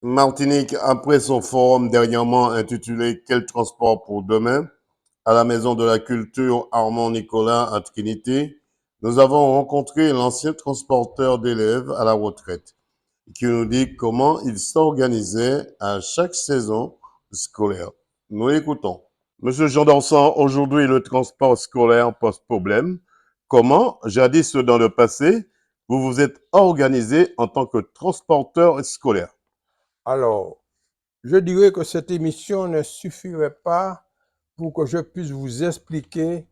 Martinique, après son forum dernièrement intitulé Quel transport pour demain, à la Maison de la Culture Armand Nicolas à Trinité, nous avons rencontré l'ancien transporteur d'élèves à la retraite qui nous dit comment il s'organisait à chaque saison scolaire. Nous l'écoutons. Monsieur Jean Dorsan, aujourd'hui le transport scolaire pose problème. Comment, jadis dans le passé, vous vous êtes organisé en tant que transporteur scolaire? Alors, je dirais que cette émission ne suffirait pas pour que je puisse vous expliquer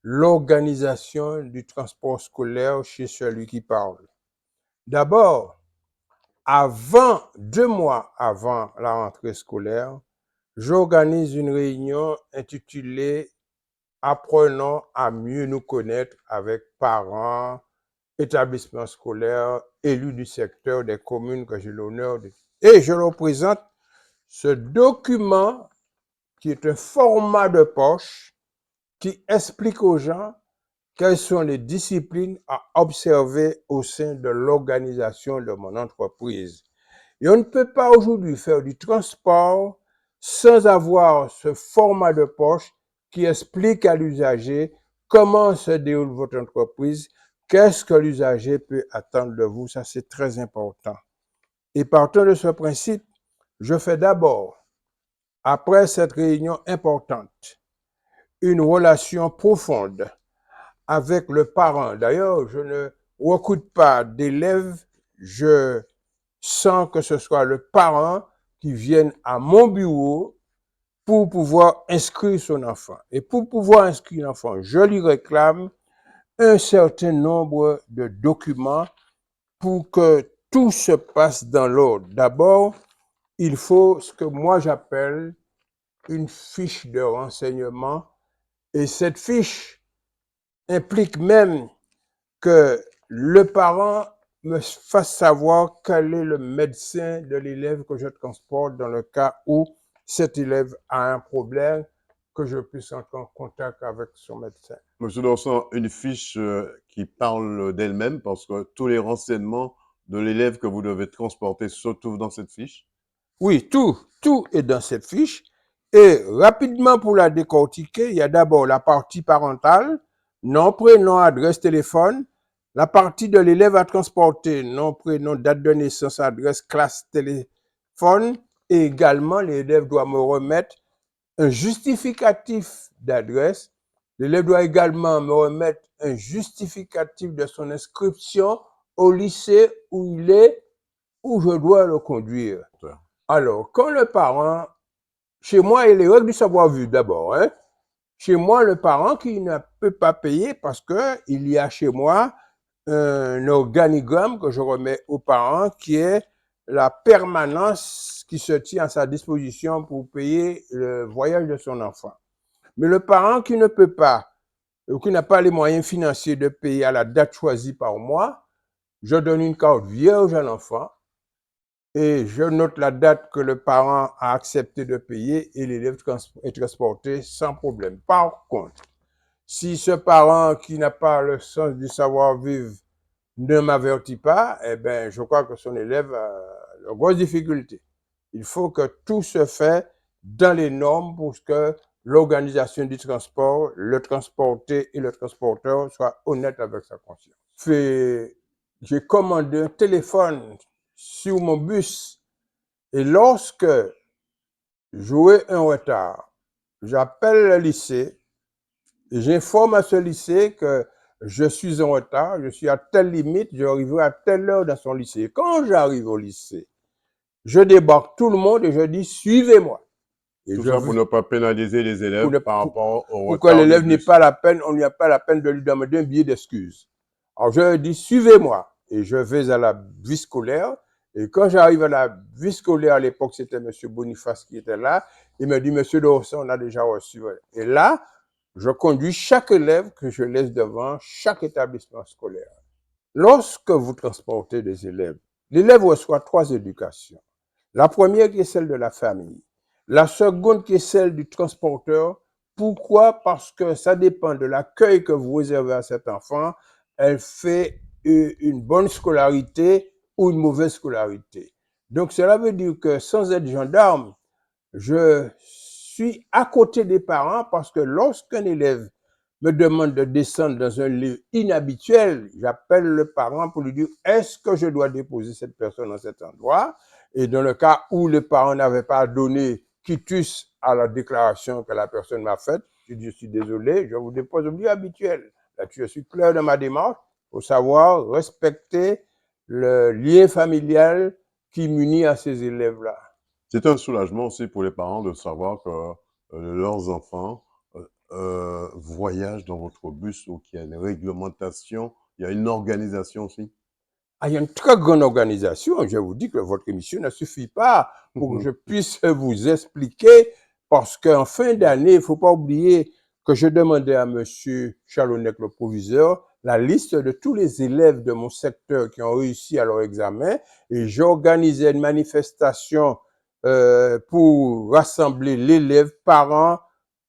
l'organisation du transport scolaire chez celui qui parle. D'abord, avant, 2 mois avant la rentrée scolaire, j'organise une réunion intitulée Apprenons à mieux nous connaître avec parents, établissements scolaires, élus du secteur des communes que j'ai l'honneur de... Et je leur présente ce document qui est un format de poche qui explique aux gens quelles sont les disciplines à observer au sein de l'organisation de mon entreprise. Et on ne peut pas aujourd'hui faire du transport sans avoir ce format de poche qui explique à l'usager comment se déroule votre entreprise, qu'est-ce que l'usager peut attendre de vous. Ça, c'est très important. Et partant de ce principe, je fais d'abord, après cette réunion importante, une relation profonde avec le parent. D'ailleurs, je ne recrute pas d'élèves, je sens que ce soit le parent qui vienne à mon bureau pour pouvoir inscrire son enfant. Et pour pouvoir inscrire l'enfant, je lui réclame un certain nombre de documents pour que tout se passe dans l'ordre. D'abord, il faut ce que moi j'appelle une fiche de renseignement. Et cette fiche implique même que le parent me fasse savoir quel est le médecin de l'élève que je transporte dans le cas où cet élève a un problème, que je puisse entrer en contact avec son médecin. Monsieur Dorsan, une fiche qui parle d'elle-même parce que tous les renseignements de l'élève que vous devez transporter se trouvent dans cette fiche? Oui, tout est dans cette fiche. Et rapidement pour la décortiquer, il y a d'abord la partie parentale, nom, prénom, adresse, téléphone. La partie de l'élève à transporter, nom, prénom, date de naissance, adresse, classe, téléphone. Et également, l'élève doit me remettre un justificatif d'adresse. L'élève doit également me remettre un justificatif de son inscription au lycée où il est, où je dois le conduire. Alors, quand le parent, chez moi, il y a les règles du savoir-vivre d'abord. Chez moi, le parent qui ne peut pas payer parce qu'il y a chez moi un organigramme que je remets aux parents qui est la permanence qui se tient à sa disposition pour payer le voyage de son enfant. Mais le parent qui ne peut pas, ou qui n'a pas les moyens financiers de payer à la date choisie par moi, je donne une carte vierge à l'enfant et je note la date que le parent a accepté de payer et l'élève est transporté sans problème. Par contre, si ce parent qui n'a pas le sens du savoir-vivre ne m'avertit pas, eh bien, je crois que son élève a de grosses difficultés. Il faut que tout se fait dans les normes pour que l'organisation du transport, le transporté et le transporteur soient honnêtes avec sa conscience. J'ai commandé un téléphone sur mon bus et lorsque j'aurai un retard, j'appelle le lycée et j'informe à ce lycée que je suis en retard, je suis à telle limite, j'arriverai à telle heure dans son lycée. Quand j'arrive au lycée, je débarque tout le monde et je dis suivez-moi. Et Tout je ça pour veux, ne pas pénaliser les élèves par rapport au pour que retard du l'élève n'ait bus. pas la peine, on n'y a pas la peine de lui demander un billet d'excuse. Alors je dis suivez-moi et je vais à la vie scolaire. Et quand j'arrive à la vie scolaire, à l'époque c'était M. Boniface qui était là, il me dit M. Dorson, on a déjà reçu. Et là, je conduis chaque élève que je laisse devant chaque établissement scolaire. Lorsque vous transportez des élèves, l'élève reçoit 3 éducations. La première qui est celle de la famille. La seconde qui est celle du transporteur. Pourquoi? Parce que ça dépend de l'accueil que vous réservez à cet enfant. Elle fait une bonne scolarité ou une mauvaise scolarité. Donc, cela veut dire que sans être gendarme, je suis à côté des parents parce que lorsqu'un élève me demande de descendre dans un lieu inhabituel, j'appelle le parent pour lui dire est-ce que je dois déposer cette personne dans cet endroit? Et dans le cas où le parent n'avait pas donné quitus à la déclaration que la personne m'a faite, je dis je suis désolé, je vous dépose au lieu habituel. Là-dessus, je suis clair dans ma démarche. Il faut savoir respecter le lien familial qui m'unit à ces élèves-là. C'est un soulagement aussi pour les parents de savoir que leurs enfants voyagent dans votre bus ou qu'il y a une réglementation, il y a une organisation aussi. Ah, il y a une très grande organisation. Je vous dis que votre émission ne suffit pas pour que je puisse vous expliquer, parce qu'en fin d'année, il ne faut pas oublier que je demandais à M. Chalonnec, le proviseur, la liste de tous les élèves de mon secteur qui ont réussi à leur examen, et j'organisais une manifestation pour rassembler l'élève, parents,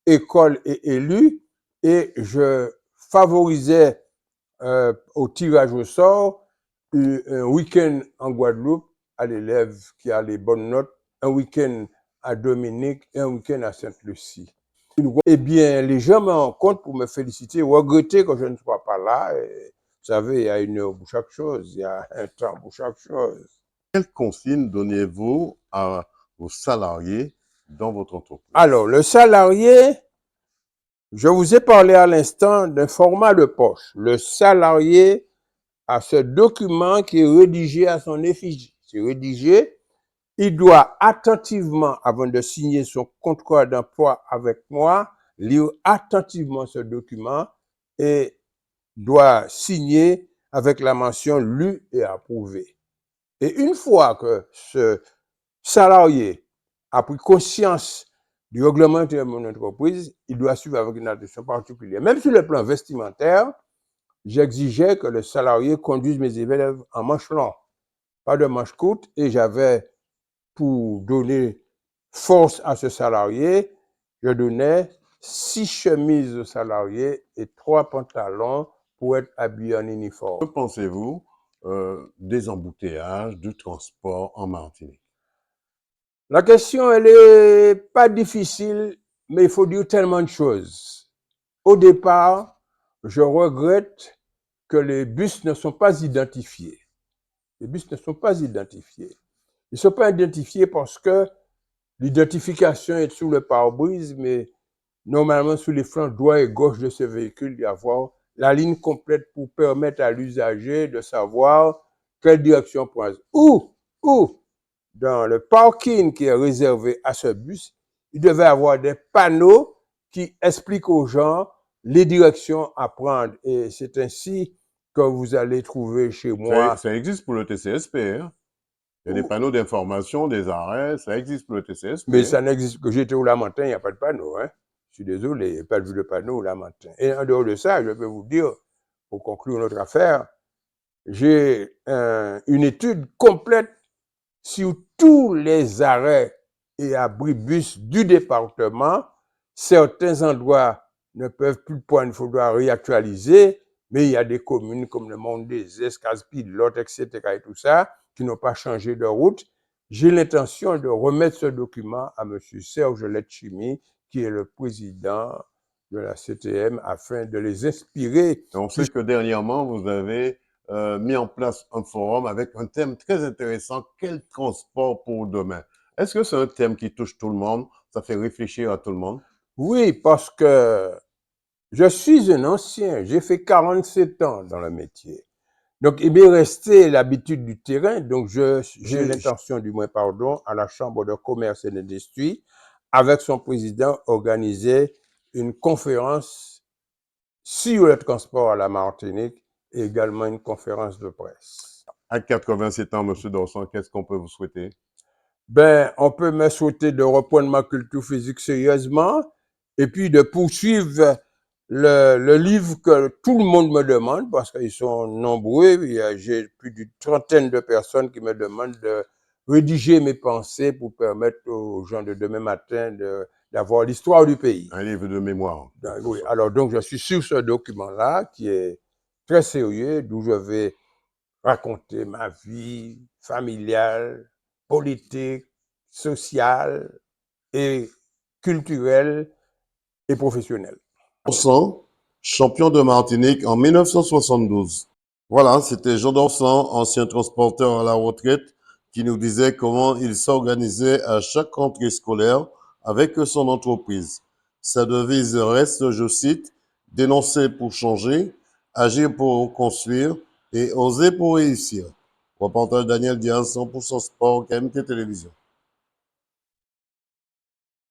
école et élus, et je favorisais au tirage au sort un week-end en Guadeloupe à l'élève qui a les bonnes notes, un week-end à Dominique et un week-end à Sainte-Lucie. Eh bien, les gens me rencontrent pour me féliciter, regretter que je ne sois pas là. Et, vous savez, il y a une heure pour chaque chose, il y a un temps pour chaque chose. Quelles consignes donnez-vous à vos salariés dans votre entreprise? Alors, le salarié, je vous ai parlé à l'instant d'un format de poche. Le salarié a ce document qui est rédigé à son effigie. C'est rédigé. Il doit attentivement, avant de signer son contrat d'emploi avec moi, lire attentivement ce document et doit signer avec la mention lu et approuvé. Et une fois que ce salarié a pris conscience du règlement intérieur de mon entreprise, il doit suivre avec une attention particulière. Même sur le plan vestimentaire, j'exigeais que le salarié conduise mes élèves en manches longues, pas de manches courtes, et j'avais, pour donner force à ce salarié, je donnais 6 chemises au salarié et 3 pantalons pour être habillé en uniforme. Que pensez-vous des embouteillages, du transport en Martinique? La question, elle est pas difficile, mais il faut dire tellement de choses. Au départ, je regrette que les bus ne sont pas identifiés. Les bus ne sont pas identifiés. Ils ne sont pas identifiés parce que l'identification est sous le pare-brise, mais normalement, sous les flancs droit et gauche de ce véhicule, il y a avoir la ligne complète pour permettre à l'usager de savoir quelle direction prendre. Ou, dans le parking qui est réservé à ce bus, il devait avoir des panneaux qui expliquent aux gens les directions à prendre. Et c'est ainsi que vous allez trouver chez moi. Ça existe pour le TCSP, hein? Il y a des panneaux d'information, des arrêts, ça existe pour le TCSP. Mais ça n'existe que j'étais au Lamentin, il n'y a pas de panneau. Hein? Je suis désolé, il n'y a pas vu de panneau au Lamentin. Et en dehors de ça, je peux vous dire, pour conclure notre affaire, j'ai une étude complète sur tous les arrêts et abribus du département. Certains endroits ne peuvent plus prendre, il faudra réactualiser, mais il y a des communes comme le Monde des Escases-Pilotes, etc. et tout ça, qui n'ont pas changé de route. J'ai l'intention de remettre ce document à M. Serge Letchimy, qui est le président de la CTM, afin de les inspirer. On sait que dernièrement, vous avez mis en place un forum avec un thème très intéressant, quel transport pour demain? Est-ce que c'est un thème qui touche tout le monde? Ça fait réfléchir à tout le monde? Oui, parce que je suis un ancien, j'ai fait 47 ans dans le métier. Donc, il m'est resté l'habitude du terrain, donc j'ai l'intention, du moins, pardon, à la Chambre de commerce et d'industrie, avec son président, organiser une conférence sur le transport à la Martinique et également une conférence de presse. À 87 ans, M. Dawson, qu'est-ce qu'on peut vous souhaiter? Ben, on peut me souhaiter de reprendre ma culture physique sérieusement et puis de poursuivre le livre que tout le monde me demande, parce qu'ils sont nombreux. J'ai plus d'une trentaine de personnes qui me demandent de rédiger mes pensées pour permettre aux gens de demain matin d'avoir l'histoire du pays. Un livre de mémoire. Oui, alors donc je suis sur ce document-là qui est très sérieux, d'où je vais raconter ma vie familiale, politique, sociale et culturelle et professionnelle. Dorsan, champion de Martinique en 1972. Voilà, c'était Jean Dorsan, ancien transporteur à la retraite, qui nous disait comment il s'organisait à chaque rentrée scolaire avec son entreprise. Sa devise reste, je cite, dénoncer pour changer, agir pour construire et oser pour réussir. Reportage Daniel Diaz, 100% sport, KMT Télévision.